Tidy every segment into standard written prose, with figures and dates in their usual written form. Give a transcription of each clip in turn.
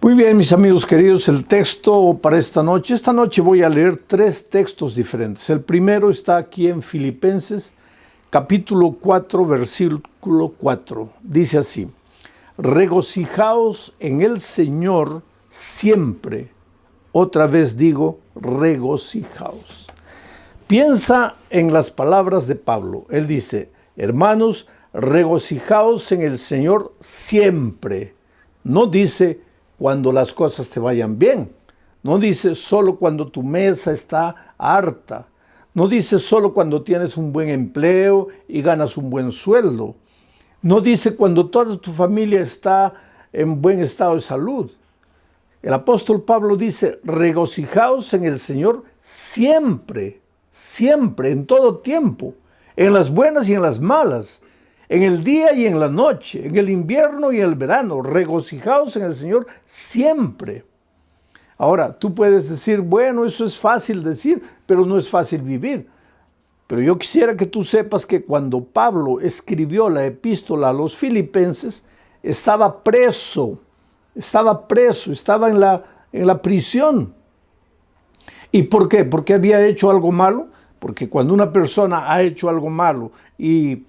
Muy bien, mis amigos queridos, el texto para esta noche. Esta noche voy a leer 3 textos diferentes. El primero está aquí en Filipenses, capítulo 4, versículo 4. Dice así: regocijaos en el Señor siempre. Otra vez digo, regocijaos. Piensa en las palabras de Pablo. Él dice: hermanos, regocijaos en el Señor siempre. No dice cuando las cosas te vayan bien. No dice solo cuando tu mesa está harta. No dice solo cuando tienes un buen empleo y ganas un buen sueldo. No dice cuando toda tu familia está en buen estado de salud. El apóstol Pablo dice: regocijaos en el Señor siempre, siempre, en todo tiempo, en las buenas y en las malas, en el día y en la noche, en el invierno y en el verano. Regocijaos en el Señor siempre. Ahora, tú puedes decir, bueno, eso es fácil decir, pero no es fácil vivir. Pero yo quisiera que tú sepas que cuando Pablo escribió la epístola a los filipenses, estaba preso en la prisión. ¿Y por qué? ¿Porque había hecho algo malo? Porque cuando una persona ha hecho algo malo y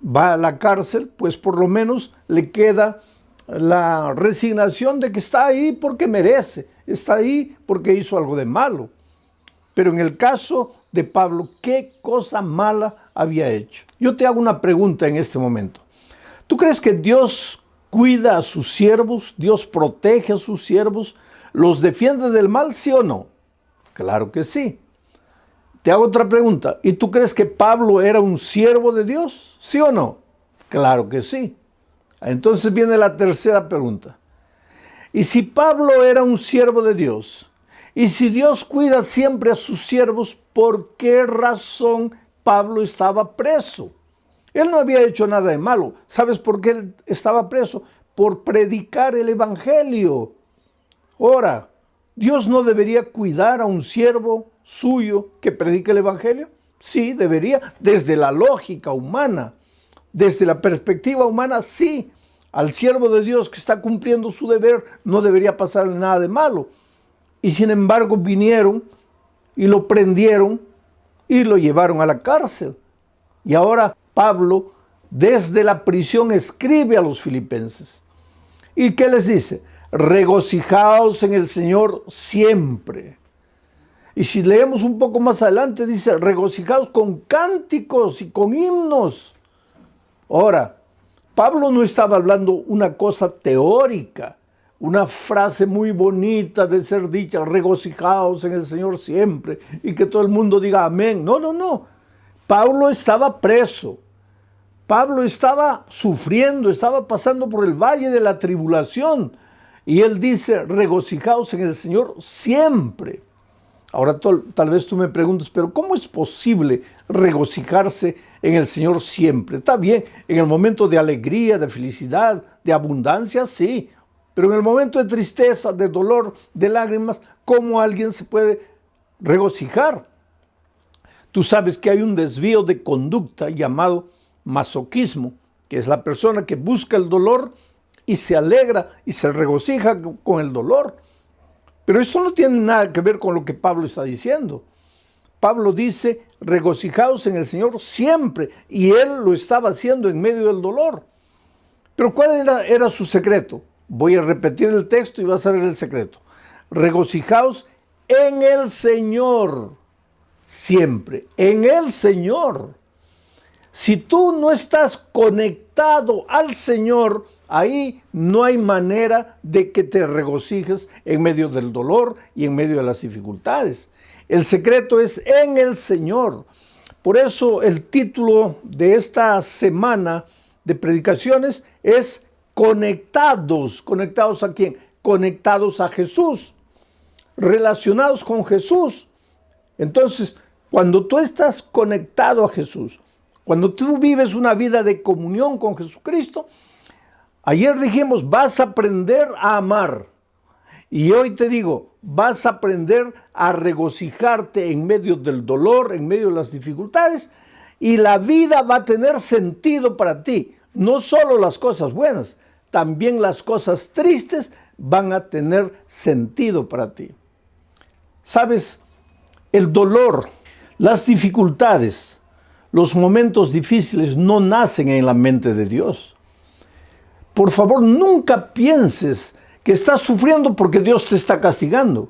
va a la cárcel, pues por lo menos le queda la resignación de que está ahí porque merece, está ahí porque hizo algo de malo. Pero en el caso de Pablo, ¿qué cosa mala había hecho? Yo te hago una pregunta en este momento. ¿Tú crees que Dios cuida a sus siervos? ¿Dios protege a sus siervos? ¿Los defiende del mal, sí o no? Claro que sí. Te hago otra pregunta. ¿Y tú crees que Pablo era un siervo de Dios? ¿Sí o no? Claro que sí. Entonces viene la tercera pregunta. ¿Y si Pablo era un siervo de Dios? ¿Y si Dios cuida siempre a sus siervos, por qué razón Pablo estaba preso? Él no había hecho nada de malo. ¿Sabes por qué él estaba preso? Por predicar el evangelio. Ahora, ¿Dios no debería cuidar a un siervo suyo que predique el evangelio? Sí, debería, desde la lógica humana, desde la perspectiva humana, sí. Al siervo de Dios que está cumpliendo su deber no debería pasarle nada de malo. Y sin embargo vinieron y lo prendieron y lo llevaron a la cárcel. Y ahora Pablo desde la prisión escribe a los filipenses. ¿Y qué les dice? Regocijaos en el Señor siempre. Y si leemos un poco más adelante, dice: regocijaos con cánticos y con himnos. Ahora, Pablo no estaba hablando una cosa teórica, una frase muy bonita de ser dicha: regocijaos en el Señor siempre, y que todo el mundo diga amén. No, no, no. Pablo estaba preso. Pablo estaba sufriendo, estaba pasando por el valle de la tribulación. Y él dice: regocijaos en el Señor siempre. Ahora tal vez tú me preguntes, pero ¿cómo es posible regocijarse en el Señor siempre? Está bien, en el momento de alegría, de felicidad, de abundancia, sí. Pero en el momento de tristeza, de dolor, de lágrimas, ¿cómo alguien se puede regocijar? Tú sabes que hay un desvío de conducta llamado masoquismo, que es la persona que busca el dolor y se alegra y se regocija con el dolor. Pero esto no tiene nada que ver con lo que Pablo está diciendo. Pablo dice: regocijaos en el Señor siempre. Y él lo estaba haciendo en medio del dolor. Pero ¿cuál era su secreto? Voy a repetir el texto y vas a ver el secreto. Regocijaos en el Señor siempre. En el Señor. Si tú no estás conectado al Señor, ahí no hay manera de que te regocijes en medio del dolor y en medio de las dificultades. El secreto es en el Señor. Por eso el título de esta semana de predicaciones es conectados. ¿Conectados a quién? Conectados a Jesús. Relacionados con Jesús. Entonces, cuando tú estás conectado a Jesús, cuando tú vives una vida de comunión con Jesucristo, ayer dijimos, vas a aprender a amar. Y hoy te digo, vas a aprender a regocijarte en medio del dolor, en medio de las dificultades, y la vida va a tener sentido para ti. No solo las cosas buenas, también las cosas tristes van a tener sentido para ti. ¿Sabes? El dolor, las dificultades, los momentos difíciles no nacen en la mente de Dios. Por favor, nunca pienses que estás sufriendo porque Dios te está castigando,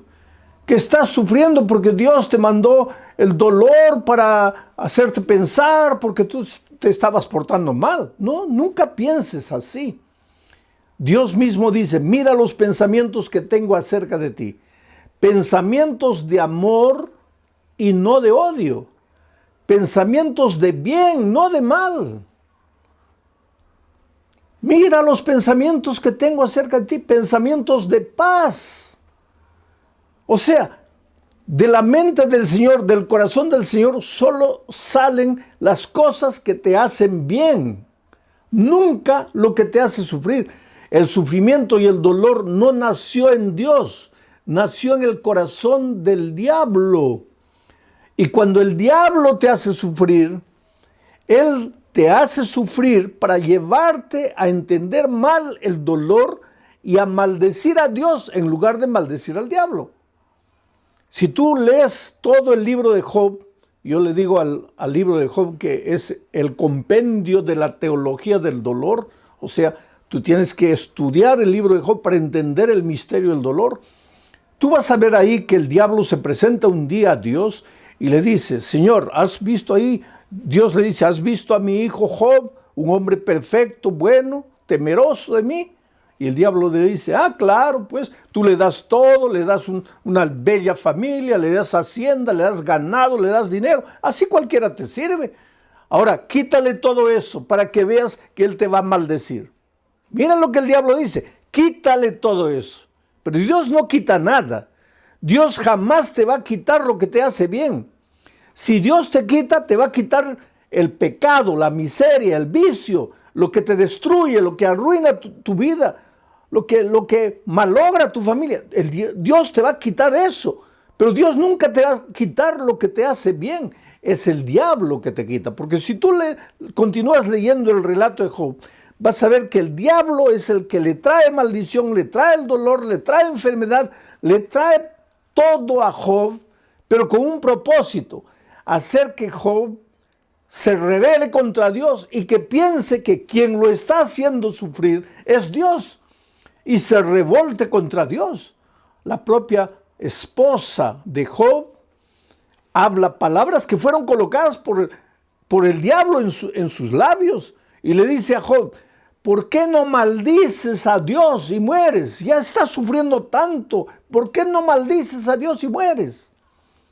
que estás sufriendo porque Dios te mandó el dolor para hacerte pensar porque tú te estabas portando mal. No, nunca pienses así. Dios mismo dice, mira los pensamientos que tengo acerca de ti. Pensamientos de amor y no de odio. Pensamientos de bien, no de mal. Mira los pensamientos que tengo acerca de ti, pensamientos de paz. O sea, de la mente del Señor, del corazón del Señor, solo salen las cosas que te hacen bien. Nunca lo que te hace sufrir. El sufrimiento y el dolor no nació en Dios, nació en el corazón del diablo. Y cuando el diablo te hace sufrir, él te hace sufrir para llevarte a entender mal el dolor y a maldecir a Dios en lugar de maldecir al diablo. Si tú lees todo el libro de Job, yo le digo al libro de Job que es el compendio de la teología del dolor, o sea, tú tienes que estudiar el libro de Job para entender el misterio del dolor. Tú vas a ver ahí que el diablo se presenta un día a Dios y le dice, Señor, ¿has visto ahí? Dios le dice, ¿has visto a mi hijo Job, un hombre perfecto, bueno, temeroso de mí? Y el diablo le dice, claro, pues tú le das todo, le das una bella familia, le das hacienda, le das ganado, le das dinero, así cualquiera te sirve. Ahora, quítale todo eso para que veas que él te va a maldecir. Mira lo que el diablo dice, quítale todo eso. Pero Dios no quita nada. Dios jamás te va a quitar lo que te hace bien. Si Dios te quita, te va a quitar el pecado, la miseria, el vicio, lo que te destruye, lo que arruina tu vida, lo que malogra tu familia. Dios te va a quitar eso, pero Dios nunca te va a quitar lo que te hace bien. Es el diablo que te quita, porque si tú continúas leyendo el relato de Job, vas a ver que el diablo es el que le trae maldición, le trae el dolor, le trae enfermedad, le trae todo a Job, pero con un propósito, hacer que Job se rebele contra Dios y que piense que quien lo está haciendo sufrir es Dios y se revolte contra Dios. La propia esposa de Job habla palabras que fueron colocadas por el diablo en sus labios y le dice a Job, ¿por qué no maldices a Dios y mueres? Ya estás sufriendo tanto, ¿por qué no maldices a Dios y mueres?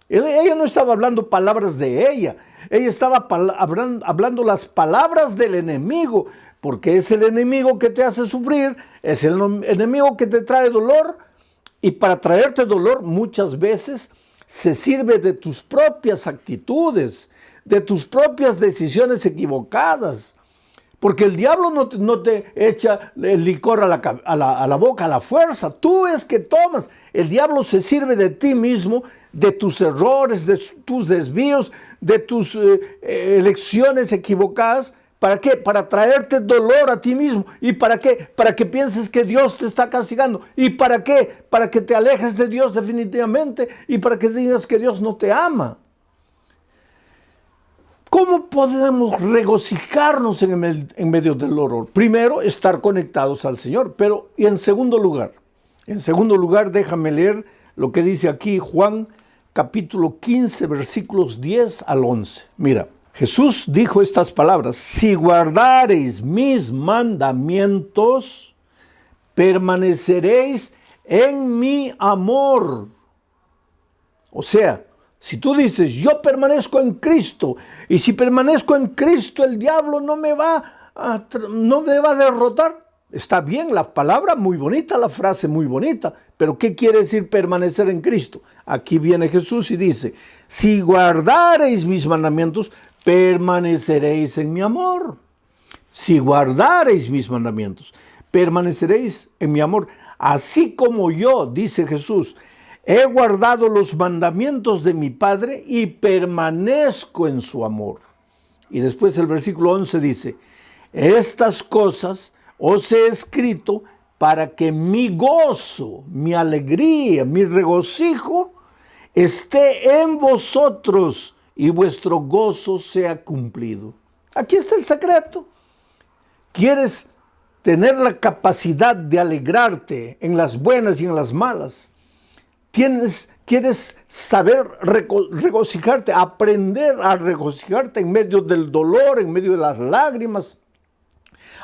Ella no estaba hablando palabras de ella estaba hablando las palabras del enemigo, porque es el enemigo que te hace sufrir, es el enemigo que te trae dolor, y para traerte dolor muchas veces se sirve de tus propias actitudes, de tus propias decisiones equivocadas, porque el diablo no te echa el licor a la boca, a la fuerza, tú es que tomas. El diablo se sirve de ti mismo, de tus errores, de tus desvíos, de tus elecciones equivocadas. ¿Para qué? Para traerte dolor a ti mismo. ¿Y para qué? Para que pienses que Dios te está castigando. ¿Y para qué? Para que te alejes de Dios definitivamente y para que digas que Dios no te ama. ¿Cómo podemos regocijarnos en medio del dolor? Primero, estar conectados al Señor. Y en segundo lugar, déjame leer lo que dice aquí Juan capítulo 15, versículos 10 al 11. Mira, Jesús dijo estas palabras: si guardareis mis mandamientos, permaneceréis en mi amor. O sea, si tú dices, yo permanezco en Cristo, y si permanezco en Cristo, el diablo no me va a derrotar. Está bien, la palabra muy bonita, la frase muy bonita, pero ¿qué quiere decir permanecer en Cristo? Aquí viene Jesús y dice, si guardareis mis mandamientos, permaneceréis en mi amor. Si guardareis mis mandamientos, permaneceréis en mi amor. Así como yo, dice Jesús, he guardado los mandamientos de mi Padre y permanezco en su amor. Y después el versículo 11 dice, estas cosas os he escrito para que mi gozo, mi alegría, mi regocijo esté en vosotros y vuestro gozo sea cumplido. Aquí está el secreto. ¿Quieres tener la capacidad de alegrarte en las buenas y en las malas? ¿Quieres saber regocijarte, aprender a regocijarte en medio del dolor, en medio de las lágrimas?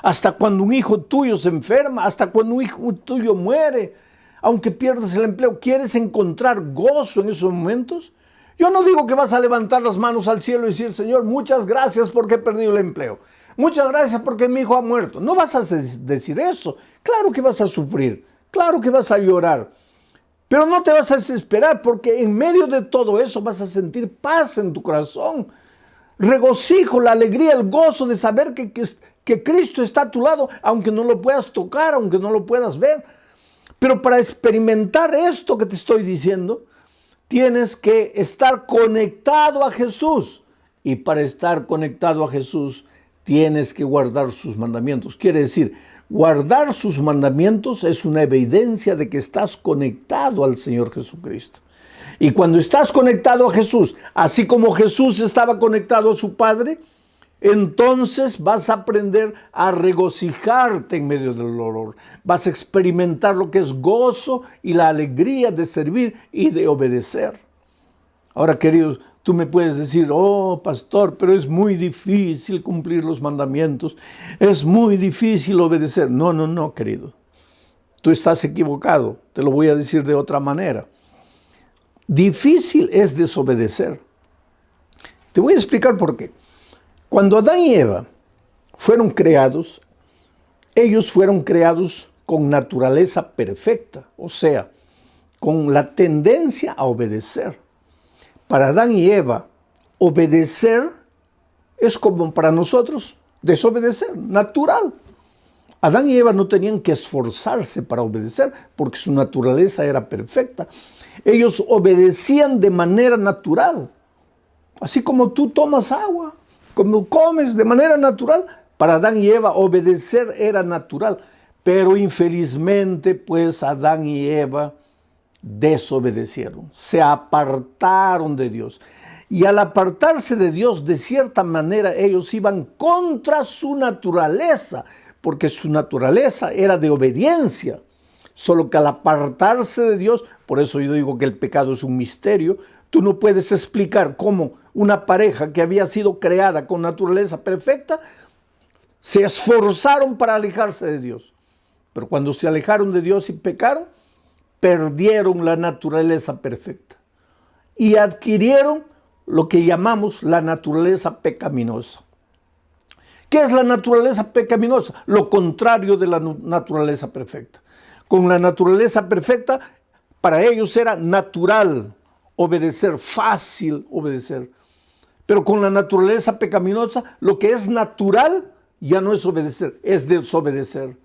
Hasta cuando un hijo tuyo se enferma, hasta cuando un hijo tuyo muere, aunque pierdas el empleo, ¿quieres encontrar gozo en esos momentos? Yo no digo que vas a levantar las manos al cielo y decir, Señor, muchas gracias porque he perdido el empleo. Muchas gracias porque mi hijo ha muerto. No vas a decir eso. Claro que vas a sufrir, claro que vas a llorar, pero no te vas a desesperar porque en medio de todo eso vas a sentir paz en tu corazón, regocijo, la alegría, el gozo de saber que Cristo está a tu lado, aunque no lo puedas tocar, aunque no lo puedas ver. Pero para experimentar esto que te estoy diciendo, tienes que estar conectado a Jesús. Y para estar conectado a Jesús, tienes que guardar sus mandamientos. Quiere decir, guardar sus mandamientos es una evidencia de que estás conectado al Señor Jesucristo. Y cuando estás conectado a Jesús, así como Jesús estaba conectado a su Padre, entonces vas a aprender a regocijarte en medio del dolor. Vas a experimentar lo que es gozo y la alegría de servir y de obedecer. Ahora, queridos, tú me puedes decir, oh, pastor, pero es muy difícil cumplir los mandamientos. Es muy difícil obedecer. No, querido. Tú estás equivocado. Te lo voy a decir de otra manera. Difícil es desobedecer. Te voy a explicar por qué. Cuando Adán y Eva fueron creados, ellos fueron creados con naturaleza perfecta, o sea, con la tendencia a obedecer. Para Adán y Eva, obedecer es como para nosotros desobedecer, natural. Adán y Eva no tenían que esforzarse para obedecer porque su naturaleza era perfecta. Ellos obedecían de manera natural, así como tú tomas agua, como comes de manera natural. Para Adán y Eva obedecer era natural, pero infelizmente pues Adán y Eva desobedecieron, se apartaron de Dios. Y al apartarse de Dios, de cierta manera, ellos iban contra su naturaleza, porque su naturaleza era de obediencia. Solo que al apartarse de Dios, por eso yo digo que el pecado es un misterio, tú no puedes explicar cómo una pareja que había sido creada con naturaleza perfecta, se esforzaron para alejarse de Dios. Pero cuando se alejaron de Dios y pecaron, perdieron la naturaleza perfecta y adquirieron lo que llamamos la naturaleza pecaminosa. ¿Qué es la naturaleza pecaminosa? Lo contrario de la naturaleza perfecta. Con la naturaleza perfecta, para ellos era natural obedecer, fácil obedecer. Pero con la naturaleza pecaminosa, lo que es natural ya no es obedecer, es desobedecer.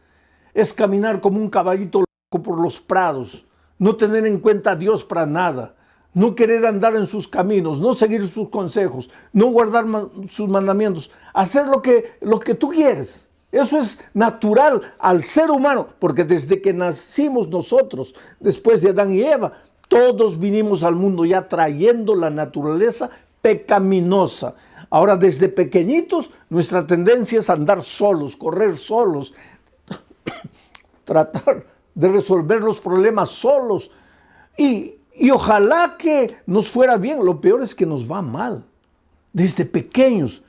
Es caminar como un caballito loco por los prados, no tener en cuenta a Dios para nada, no querer andar en sus caminos, no seguir sus consejos, no guardar sus mandamientos, hacer lo que tú quieres. Eso es natural al ser humano, porque desde que nacimos nosotros, después de Adán y Eva, todos vinimos al mundo ya trayendo la naturaleza pecaminosa. Ahora, desde pequeñitos, nuestra tendencia es andar solos, correr solos, tratar de resolver los problemas solos. Y ojalá que nos fuera bien. Lo peor es que nos va mal. Desde pequeños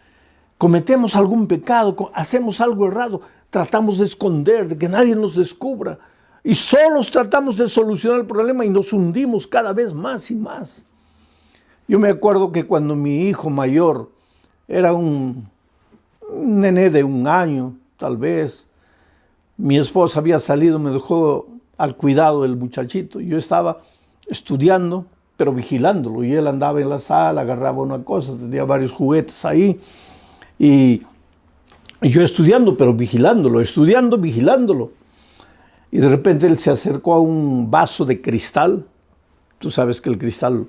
cometemos algún pecado, hacemos algo errado, tratamos de esconder, de que nadie nos descubra. Y solos tratamos de solucionar el problema y nos hundimos cada vez más y más. Yo me acuerdo que cuando mi hijo mayor era un nené de 1 año, tal vez, mi esposa había salido, me dejó al cuidado del muchachito. Yo estaba estudiando, pero vigilándolo. Y él andaba en la sala, agarraba una cosa, tenía varios juguetes ahí. Y yo estudiando, pero vigilándolo, vigilándolo. Y de repente él se acercó a un vaso de cristal. Tú sabes que el cristal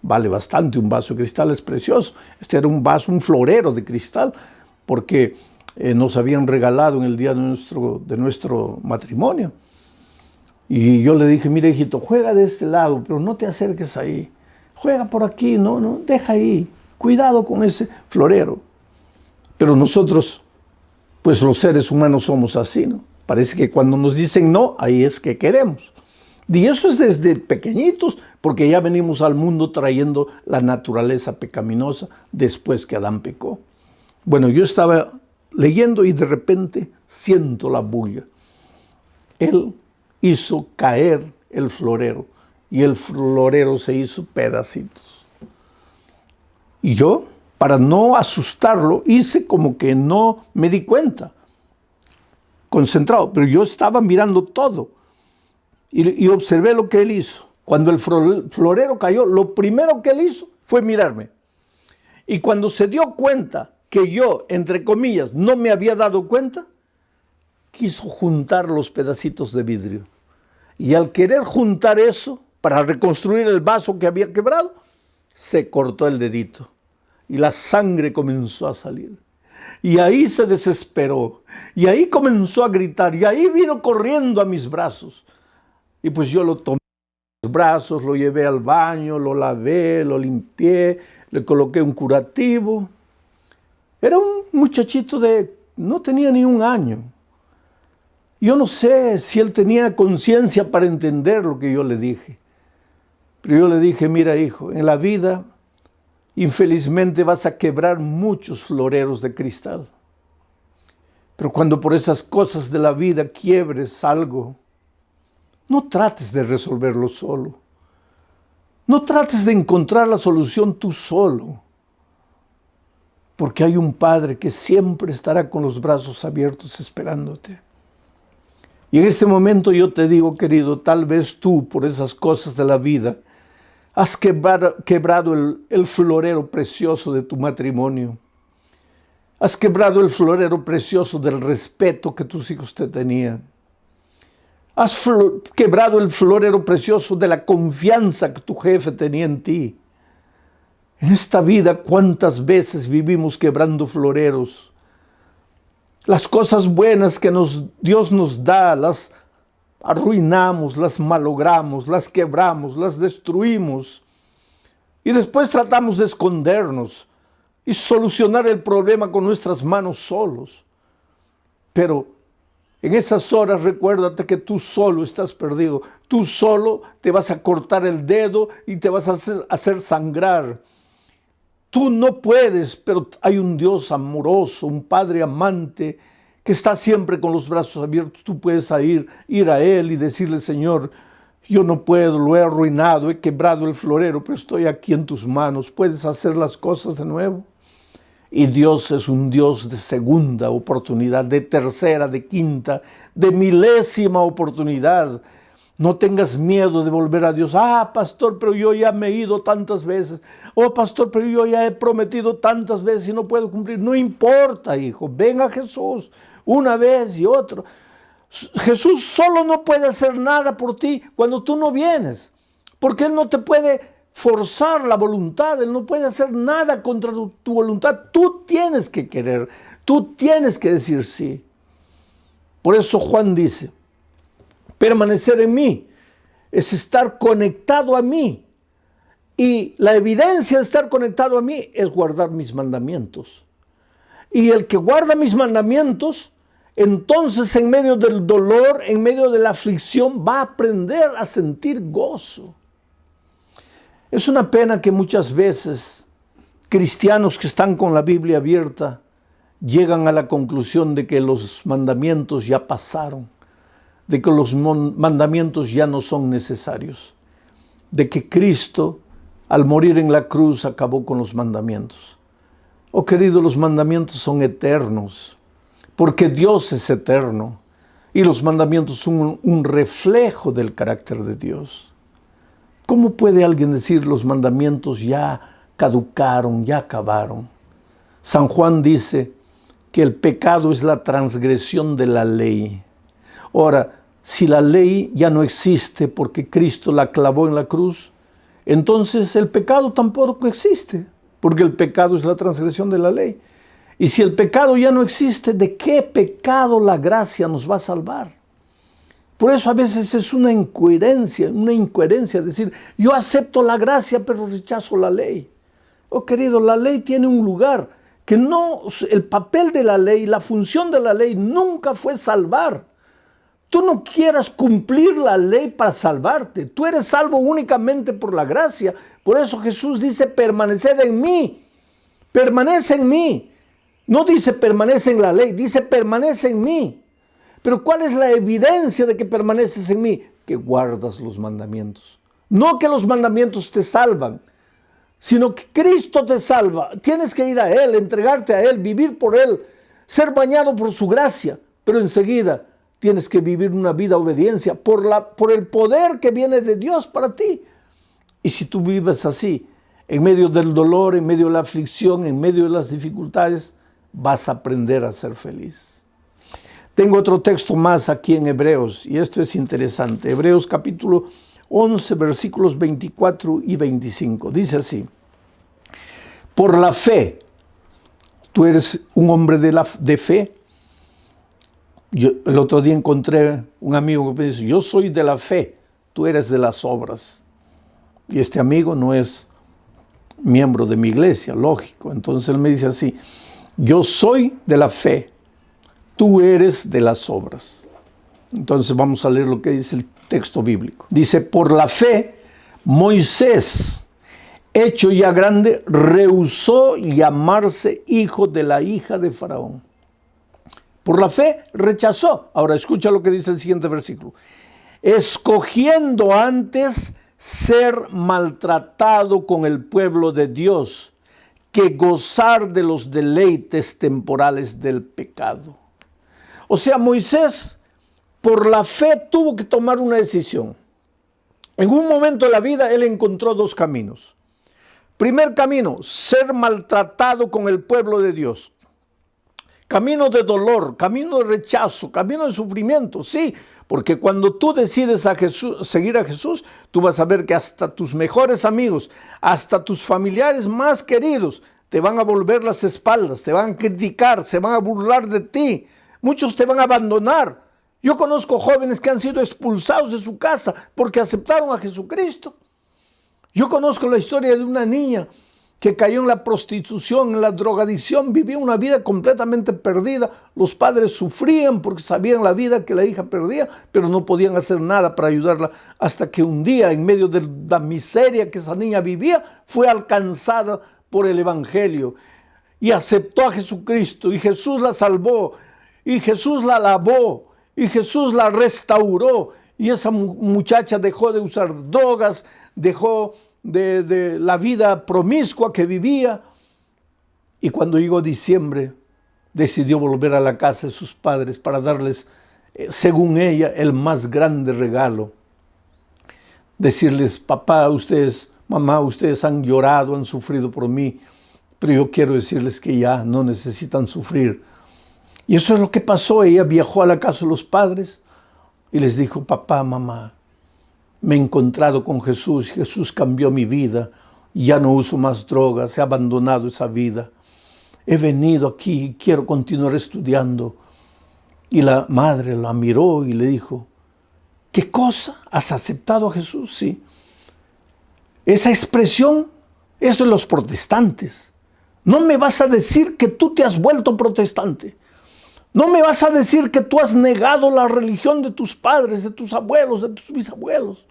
vale bastante, un vaso de cristal es precioso. Este era un vaso, un florero de cristal, porque nos habían regalado en el día de nuestro matrimonio. Y yo le dije, mira hijito, juega de este lado, pero no te acerques ahí. Juega por aquí, no, deja ahí. Cuidado con ese florero. Pero nosotros, pues los seres humanos somos así, ¿no? Parece que cuando nos dicen no, ahí es que queremos. Y eso es desde pequeñitos, porque ya venimos al mundo trayendo la naturaleza pecaminosa después que Adán pecó. Bueno, yo estaba leyendo y de repente siento la bulla. Él hizo caer el florero y el florero se hizo pedacitos. Y yo, para no asustarlo, hice como que no me di cuenta, concentrado, pero yo estaba mirando todo y observé lo que él hizo. Cuando el florero cayó, lo primero que él hizo fue mirarme. Y cuando se dio cuenta que yo, entre comillas, no me había dado cuenta, quiso juntar los pedacitos de vidrio. Y al querer juntar eso, para reconstruir el vaso que había quebrado, se cortó el dedito. Y la sangre comenzó a salir. Y ahí se desesperó. Y ahí comenzó a gritar. Y ahí vino corriendo a mis brazos. Y pues yo lo tomé en los brazos, lo llevé al baño, lo lavé, lo limpié, le coloqué un curativo. Era un muchachito no tenía ni un año. Yo no sé si él tenía conciencia para entender lo que yo le dije. Pero yo le dije, mira hijo, en la vida infelizmente vas a quebrar muchos floreros de cristal. Pero cuando por esas cosas de la vida quiebres algo, no trates de resolverlo solo. No trates de encontrar la solución tú solo. Porque hay un Padre que siempre estará con los brazos abiertos esperándote. Y en este momento yo te digo, querido, tal vez tú, por esas cosas de la vida, has quebrado el florero precioso de tu matrimonio. Has quebrado el florero precioso del respeto que tus hijos te tenían. Has quebrado el florero precioso de la confianza que tu jefe tenía en ti. En esta vida, ¿cuántas veces vivimos quebrando floreros? Las cosas buenas que Dios nos da, las arruinamos, las malogramos, las quebramos, las destruimos. Y después tratamos de escondernos y solucionar el problema con nuestras manos solos. Pero en esas horas recuérdate que tú solo estás perdido. Tú solo te vas a cortar el dedo y te vas a hacer sangrar. Tú no puedes, pero hay un Dios amoroso, un Padre amante que está siempre con los brazos abiertos. Tú puedes ir a Él y decirle, Señor, yo no puedo, lo he arruinado, he quebrado el florero, pero estoy aquí en tus manos. ¿Puedes hacer las cosas de nuevo? Y Dios es un Dios de segunda oportunidad, de tercera, de quinta, de milésima oportunidad. No tengas miedo de volver a Dios. Ah, pastor, pero yo ya me he ido tantas veces. Oh, pastor, pero yo ya he prometido tantas veces y no puedo cumplir. No importa, hijo. Ven a Jesús una vez y otra. Jesús solo no puede hacer nada por ti cuando tú no vienes. Porque Él no te puede forzar la voluntad. Él no puede hacer nada contra tu voluntad. Tú tienes que querer. Tú tienes que decir sí. Por eso Juan dice, permanecer en mí es estar conectado a mí. Y la evidencia de estar conectado a mí es guardar mis mandamientos. Y el que guarda mis mandamientos, entonces en medio del dolor, en medio de la aflicción, va a aprender a sentir gozo. Es una pena que muchas veces cristianos que están con la Biblia abierta llegan a la conclusión de que los mandamientos ya pasaron, de que los mandamientos ya no son necesarios, de que Cristo, al morir en la cruz, acabó con los mandamientos. Oh, querido, los mandamientos son eternos, porque Dios es eterno, y los mandamientos son un reflejo del carácter de Dios. ¿Cómo puede alguien decir los mandamientos ya caducaron, ya acabaron? San Juan dice que el pecado es la transgresión de la ley. Ahora, si la ley ya no existe porque Cristo la clavó en la cruz, entonces el pecado tampoco existe, porque el pecado es la transgresión de la ley. Y si el pecado ya no existe, ¿de qué pecado la gracia nos va a salvar? Por eso a veces es una incoherencia decir, yo acepto la gracia pero rechazo la ley. Oh querido, la ley tiene un lugar que no, el papel de la ley, la función de la ley nunca fue salvar. Tú no quieras cumplir la ley para salvarte. Tú eres salvo únicamente por la gracia. Por eso Jesús dice, permaneced en mí. Permanece en mí. No dice permanece en la ley, dice permanece en mí. Pero ¿cuál es la evidencia de que permaneces en mí? Que guardas los mandamientos. No que los mandamientos te salvan, sino que Cristo te salva. Tienes que ir a Él, entregarte a Él, vivir por Él, ser bañado por su gracia. Pero enseguida tienes que vivir una vida de obediencia por el poder que viene de Dios para ti. Y si tú vives así, en medio del dolor, en medio de la aflicción, en medio de las dificultades, vas a aprender a ser feliz. Tengo otro texto más aquí en Hebreos, y esto es interesante. Hebreos capítulo 11, versículos 24 y 25. Dice así: por la fe, tú eres un hombre de fe. Yo el otro día encontré un amigo que me dice, yo soy de la fe, tú eres de las obras. Y este amigo no es miembro de mi iglesia, lógico. Entonces él me dice así, yo soy de la fe, tú eres de las obras. Entonces vamos a leer lo que dice el texto bíblico. Dice, por la fe, Moisés, hecho ya grande, rehusó llamarse hijo de la hija de Faraón. Por la fe rechazó. Ahora escucha lo que dice el siguiente versículo. Escogiendo antes ser maltratado con el pueblo de Dios que gozar de los deleites temporales del pecado. O sea, Moisés por la fe tuvo que tomar una decisión. En un momento de la vida él encontró dos caminos. Primer camino, ser maltratado con el pueblo de Dios. Camino de dolor, camino de rechazo, camino de sufrimiento, sí, porque cuando tú decides seguir a Jesús, tú vas a ver que hasta tus mejores amigos, hasta tus familiares más queridos, te van a volver las espaldas, te van a criticar, se van a burlar de ti, muchos te van a abandonar. Yo conozco jóvenes que han sido expulsados de su casa porque aceptaron a Jesucristo. Yo conozco la historia de una niña que cayó en la prostitución, en la drogadicción, vivía una vida completamente perdida. Los padres sufrían porque sabían la vida que la hija perdía, pero no podían hacer nada para ayudarla, hasta que un día, en medio de la miseria que esa niña vivía, fue alcanzada por el Evangelio y aceptó a Jesucristo, y Jesús la salvó, y Jesús la lavó, y Jesús la restauró, y esa muchacha dejó de usar drogas, dejó de la vida promiscua que vivía, y cuando llegó diciembre decidió volver a la casa de sus padres para darles, según ella, el más grande regalo. Decirles, papá, ustedes, mamá, ustedes han llorado, han sufrido por mí, pero yo quiero decirles que ya no necesitan sufrir. Y eso es lo que pasó. Ella viajó a la casa de los padres y les dijo, papá, mamá, me he encontrado con Jesús, Jesús cambió mi vida, ya no uso más drogas, he abandonado esa vida. He venido aquí y quiero continuar estudiando. Y la madre la miró y le dijo, ¿qué cosa? ¿Has aceptado a Jesús? Sí. Esa expresión es de los protestantes. No me vas a decir que tú te has vuelto protestante. No me vas a decir que tú has negado la religión de tus padres, de tus abuelos, de tus bisabuelos.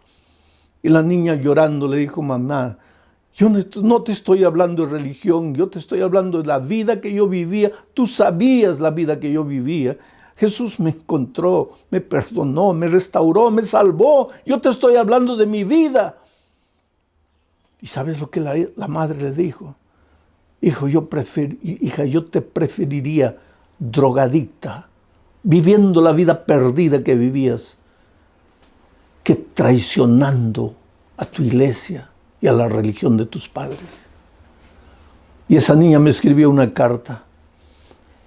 Y la niña llorando le dijo, mamá, yo no te estoy hablando de religión, yo te estoy hablando de la vida que yo vivía. Tú sabías la vida que yo vivía. Jesús me encontró, me perdonó, me restauró, me salvó. Yo te estoy hablando de mi vida. ¿Y sabes lo que la madre le dijo? Hija, yo te preferiría drogadicta, viviendo la vida perdida que vivías, que traicionando a tu iglesia y a la religión de tus padres. Y esa niña me escribió una carta.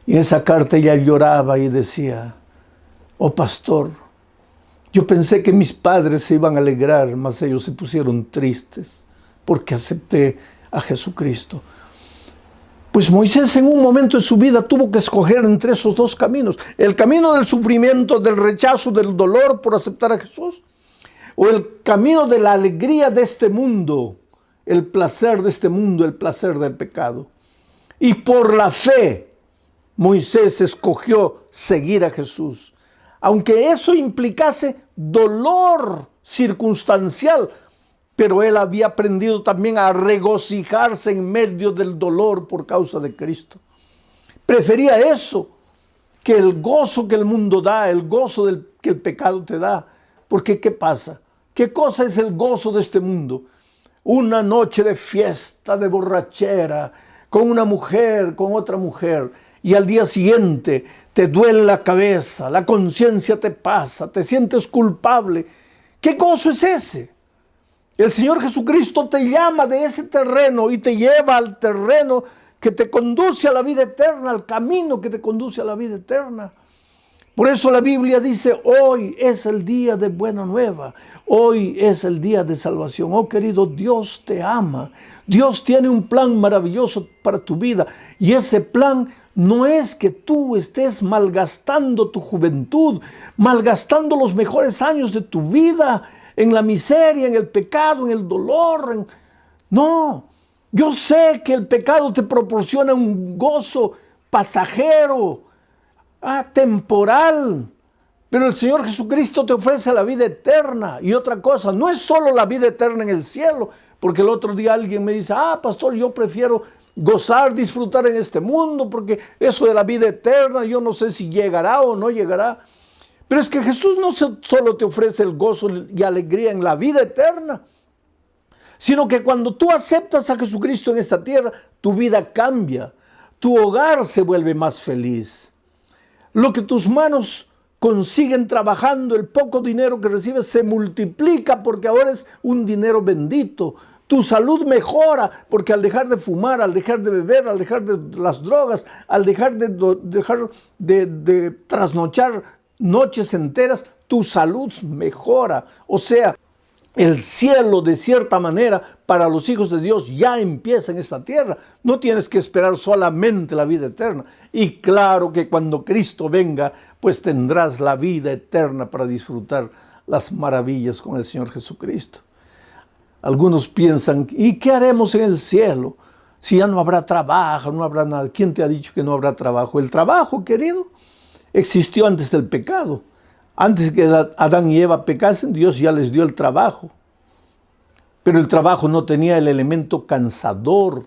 Y en esa carta ella lloraba y decía, oh pastor, yo pensé que mis padres se iban a alegrar, mas ellos se pusieron tristes porque acepté a Jesucristo. Pues Moisés en un momento de su vida tuvo que escoger entre esos dos caminos. El camino del sufrimiento, del rechazo, del dolor por aceptar a Jesús. O el camino de la alegría de este mundo, el placer de este mundo, el placer del pecado. Y por la fe, Moisés escogió seguir a Jesús. Aunque eso implicase dolor circunstancial, pero él había aprendido también a regocijarse en medio del dolor por causa de Cristo. Prefería eso que el gozo que el mundo da, el gozo que el pecado te da. Porque ¿qué pasa? ¿Qué cosa es el gozo de este mundo? Una noche de fiesta, de borrachera, con una mujer, con otra mujer, y al día siguiente te duele la cabeza, la conciencia te pasa, te sientes culpable. ¿Qué gozo es ese? El Señor Jesucristo te llama de ese terreno y te lleva al terreno que te conduce a la vida eterna, al camino que te conduce a la vida eterna. Por eso la Biblia dice, hoy es el día de buena nueva, hoy es el día de salvación. Oh querido, Dios te ama, Dios tiene un plan maravilloso para tu vida y ese plan no es que tú estés malgastando tu juventud, malgastando los mejores años de tu vida en la miseria, en el pecado, en el dolor. No, yo sé que el pecado te proporciona un gozo pasajero, temporal, pero el Señor Jesucristo te ofrece la vida eterna. Y otra cosa, no es solo la vida eterna en el cielo, porque el otro día alguien me dice, pastor, yo prefiero gozar, disfrutar en este mundo, porque eso de la vida eterna, yo no sé si llegará o no llegará. Pero es que Jesús no solo te ofrece el gozo y alegría en la vida eterna, sino que cuando tú aceptas a Jesucristo en esta tierra, tu vida cambia, tu hogar se vuelve más feliz. Lo que tus manos consiguen trabajando, el poco dinero que recibes, se multiplica porque ahora es un dinero bendito. Tu salud mejora porque al dejar de fumar, al dejar de beber, al dejar de las drogas, al dejar de trasnochar noches enteras, tu salud mejora. O sea, el cielo de cierta manera para los hijos de Dios ya empieza en esta tierra. No tienes que esperar solamente la vida eterna. Y claro que cuando Cristo venga, pues tendrás la vida eterna para disfrutar las maravillas con el Señor Jesucristo. Algunos piensan, ¿y qué haremos en el cielo? Si ya no habrá trabajo, no habrá nada. ¿Quién te ha dicho que no habrá trabajo? El trabajo, querido, existió antes del pecado. Antes que Adán y Eva pecasen, Dios ya les dio el trabajo. Pero el trabajo no tenía el elemento cansador,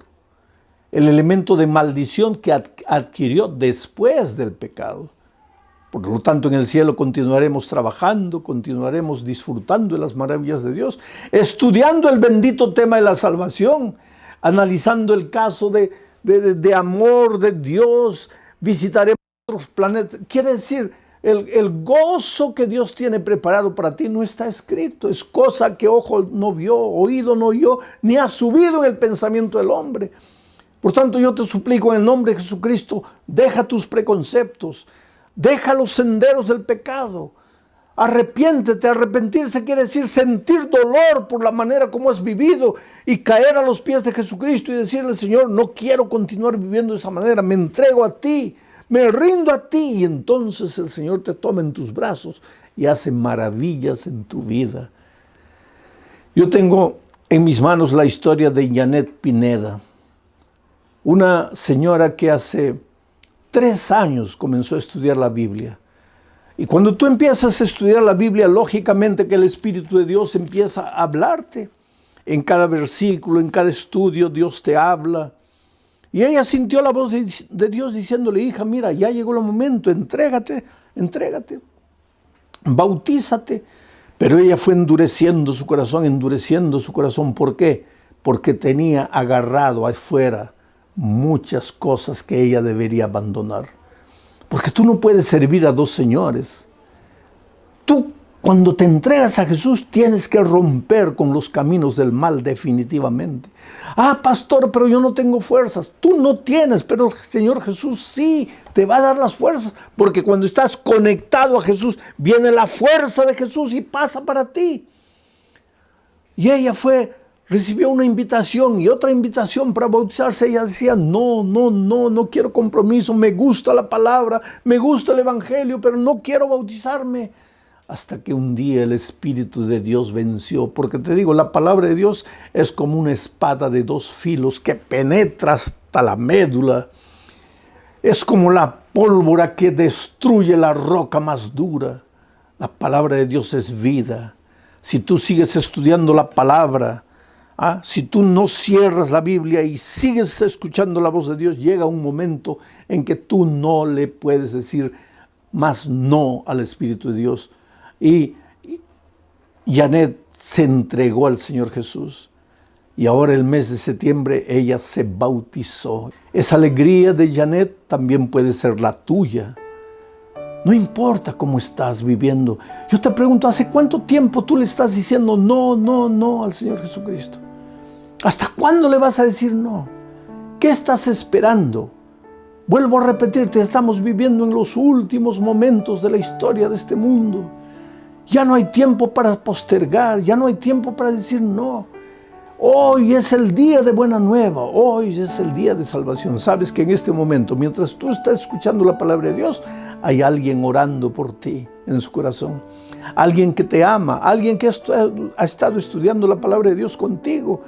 el elemento de maldición que adquirió después del pecado. Por lo tanto, en el cielo continuaremos trabajando, continuaremos disfrutando de las maravillas de Dios, estudiando el bendito tema de la salvación, analizando el caso de amor de Dios, visitaremos otros planetas. Quiere decir, el gozo que Dios tiene preparado para ti no está escrito. Es cosa que ojo no vio, oído no oyó, ni ha subido en el pensamiento del hombre. Por tanto, yo te suplico en el nombre de Jesucristo, deja tus preconceptos, deja los senderos del pecado. Arrepiéntete. Arrepentirse quiere decir sentir dolor por la manera como has vivido y caer a los pies de Jesucristo y decirle, Señor, no quiero continuar viviendo de esa manera, me entrego a ti. Me rindo a ti, y entonces el Señor te toma en tus brazos y hace maravillas en tu vida. Yo tengo en mis manos la historia de Janet Pineda, una señora que hace 3 años comenzó a estudiar la Biblia. Y cuando tú empiezas a estudiar la Biblia, lógicamente que el Espíritu de Dios empieza a hablarte. En cada versículo, en cada estudio, Dios te habla. Y ella sintió la voz de Dios diciéndole, hija, mira, ya llegó el momento, entrégate, bautízate. Pero ella fue endureciendo su corazón. ¿Por qué? Porque tenía agarrado afuera muchas cosas que ella debería abandonar. Porque tú no puedes servir a 2 señores. Tú, cuando te entregas a Jesús, tienes que romper con los caminos del mal definitivamente. Pastor, pero yo no tengo fuerzas. Tú no tienes, pero el Señor Jesús sí te va a dar las fuerzas. Porque cuando estás conectado a Jesús, viene la fuerza de Jesús y pasa para ti. Y ella fue recibió una invitación y otra invitación para bautizarse. Ella decía, no quiero compromiso, me gusta la palabra, me gusta el evangelio, pero no quiero bautizarme. Hasta que un día el Espíritu de Dios venció, porque te digo, la palabra de Dios es como una espada de dos filos que penetra hasta la médula. Es como la pólvora que destruye la roca más dura. La palabra de Dios es vida. Si tú sigues estudiando la palabra, si tú no cierras la Biblia y sigues escuchando la voz de Dios, llega un momento en que tú no le puedes decir más no al Espíritu de Dios. Y Janet se entregó al Señor Jesús. Y ahora el mes de septiembre ella se bautizó. Esa alegría de Janet también puede ser la tuya. No importa cómo estás viviendo. Yo te pregunto, ¿hace cuánto tiempo tú le estás diciendo no al Señor Jesucristo? ¿Hasta cuándo le vas a decir no? ¿Qué estás esperando? Vuelvo a repetirte, estamos viviendo en los últimos momentos de la historia de este mundo. Ya no hay tiempo para postergar, ya no hay tiempo para decir no. Hoy es el día de buena nueva, hoy es el día de salvación. Sabes que en este momento, mientras tú estás escuchando la palabra de Dios, hay alguien orando por ti en su corazón. Alguien que te ama, alguien que ha estado estudiando la palabra de Dios contigo.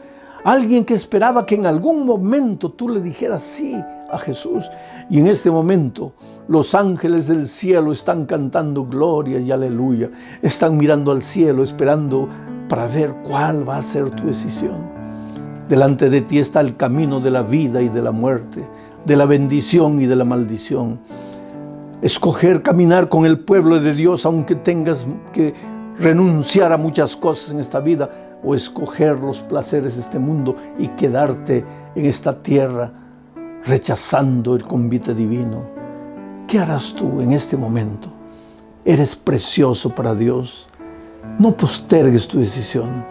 Alguien que esperaba que en algún momento tú le dijeras sí a Jesús. Y en este momento los ángeles del cielo están cantando gloria y aleluya. Están mirando al cielo esperando para ver cuál va a ser tu decisión. Delante de ti está el camino de la vida y de la muerte, de la bendición y de la maldición. Escoger caminar con el pueblo de Dios aunque tengas que renunciar a muchas cosas en esta vida, o escoger los placeres de este mundo y quedarte en esta tierra rechazando el convite divino. ¿Qué harás tú en este momento? Eres precioso para Dios. No postergues tu decisión.